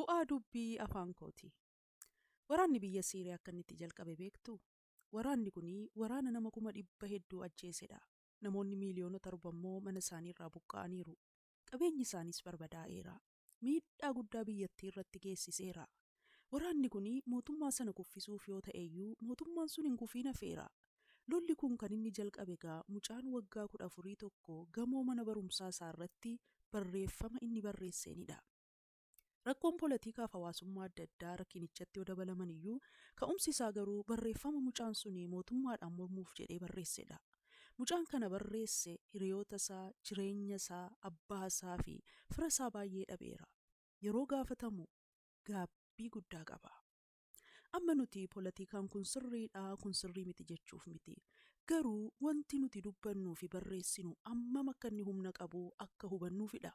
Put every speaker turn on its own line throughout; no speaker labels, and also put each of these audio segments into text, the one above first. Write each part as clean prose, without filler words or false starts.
Bu'aa dubbii afaan kooti. Waraanni biyya Siiriyaa akka inni itti jalqabe beektu? Waraanni kun waraana nama 100,000 ajjeesedha. Namoonni miiliyoona 7 immoo mana isaanii irraa buqqa'aniiru. Qabeenyi isaaniis barbadaa'eera. Miidhaa guddaa biyyattii irratti geessiseera. Waraanni kun mootummaa sana kuffisuuf yoo ta'eyyuu mootummaan sun hin kufiin hafeera. Lolli kun kan inni jalqabe mucaan waggaa 14 tokko gamoo mana barumsaa isaa irratti barreeffama inni barreesseenidha. Rakkoon poolitiikaaf hawaasummaa adda addaa rakkinichatti yoo dabalaman iyyuu ka'umsi isaa garuu barreeffama mucaan suni mootummaadhaan mormuuf jedhee barreessedha. Mucaan kana barreesse hiriyoota isaa, jireenya isaa, abbaa isaa fi fira isaa baay'ee dhabeera. Yeroo gaafatamu gaabbii guddaa qaba. Amma nuti poolitiikaan kun sirriidhaa kun sirrii miti jechuuf miti. Garuu wanti nuti dubbannuu fi barreessinu ammam akka inni humna qabu akka hubannuufidha.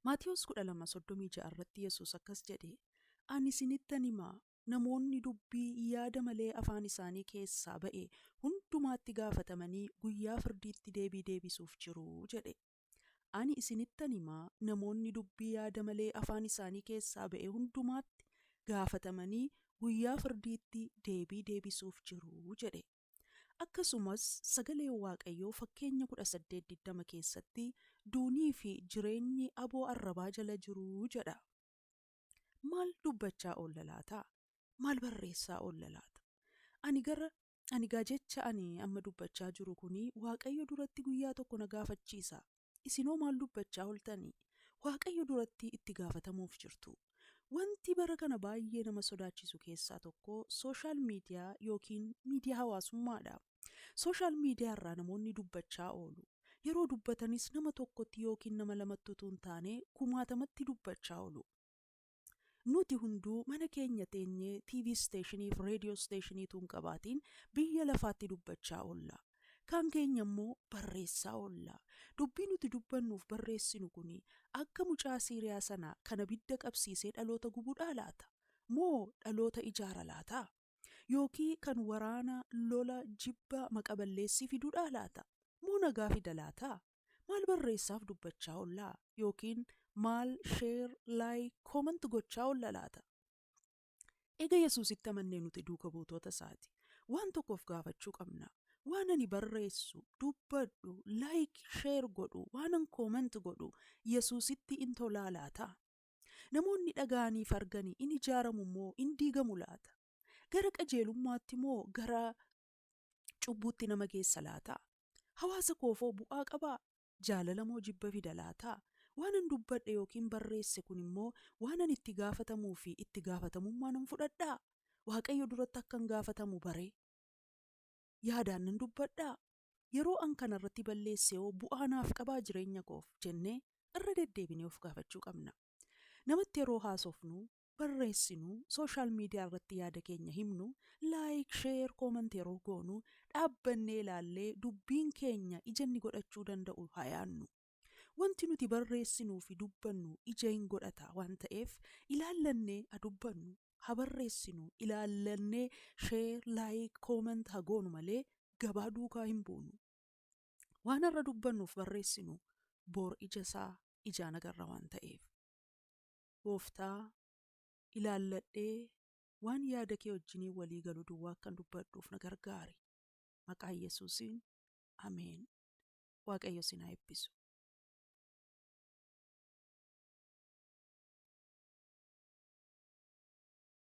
Maatiyos 12:36 irratti Yesuus akkas jedhe, ani isinittan himaa namoonni dubbii yaada malee afaan isaanii keessaa ba'e hundumaatti gaafatamanii guyyaa firdiitti deebii deebisuuf jiru jedhe. Ani isinittan himaa namoonni dubbii yaada malee afaan isaanii keessaa ba'e hundumaatti gaafatamanii guyyaa firdiitti deebii deebisuuf jiru jedhe. Akkasumas sagaleen Waaqayyoo fakkeenya 18:20 keessatti duunii fi jireenyi aboo arrabaa jala jiru jedha. Maal dubbachaa oolla laata? Maal barreessaa oolla laata? Ani jecha ani amma dubbachaa jiru kuni Waaqayyo duratti guyyaa tokko na gaafachiisa. Isinoo maal dubbachaa ooltanii? Waaqayyo duratti itti gaafatamuuf jirtu. Wanti bara kana baay'ee nama sodaachisu keessaa tokko sooshaal miidiyaa yookiin miidiyaa hawaasummaadha. Sooshaal miidiyaa irraa namoonni dubbachaa oolu. Yeroo dubbatanis nama tokkotti yookiin nama lamatti utuu hin taane kumaatamatti dubbachaa oolu. Nuti hunduu mana keenya teenyee TV isteeshinii fi reediyoo isteeshinii tuun qabaatiin biyya lafaatti dubbachaa oolla. Kan keenya immoo barreessaa oolla. Dubbii nuti dubbannuuf barreessinu kun akka mucaa Siiriyaa sana kana bidda qabsiisee dhaloota gubuudhaa laata? Moo dhaloota ijaara laata? Yookiin kan waraana lola jibba maqaballeessii fiduudhaa laata? Moo nagaa fida laata? Maal barreessaaf dubbachaa oollaa? Yookiin maal sheer, laayik, koomant gochaa oolla laata? Egaa Yesuusitti amannee nuti duuka buutota isaati. Waan tokkoof gaafachuu qabna. Waan ani barreessu, dubbadhu, laayik, sheer godhu, waan an koomant godhu Yesuusitti in tolaa laata? Namoonni dhaga'aniif arganii in ijaaramu moo in diigamu laata? Gara qajeelummaatti moo gara cubbuutti nama geessa laata? Hawaasa koofoo bu'aa qabaa? Jaalala moo jibba fida laata? Waan an dubbadhe yookiin barreesse kun immoo waan an itti gaafatamuu fi itti gaafatamummaa nan fudhadhaa? Waaqayyo duratti akkan gaafatamu bare? Yaadaan nan dubbadhaa? Yeroo an kanarratti balleesse hoo bu'aa naaf qabaa jireenya koof jennee irra deddeebinee of gaafachuu qabna. Namatti yeroo haasofnu, barreessinu, sooshaal miidiyaa irratti yaada keenya himnu, laayik, sheer, koomant yeroo goonu dhaabbannee ilaallee dubbiin keenya ija inni godhachuu danda'u haa yaannu. Wanti nuti barreessinuu fi dubbannu ija hin godhata waan ta'eef ilaallannee haa dubbannu, haa barreessinu, ilaallannee sheer, laayik, koomant haa goonu malee gabaa duukaa hin buunu. Waan irra dubbannuuf barreessinu boor ijaan agarra waan ta'eef. Gooftaa ilaalladhee waan yaada kee wajjinii walii galu duwwaa akkan dubbadhuuf na gargaari. Maqaa Yesuusiin ameen. Waaqayyo si haa eebbisu.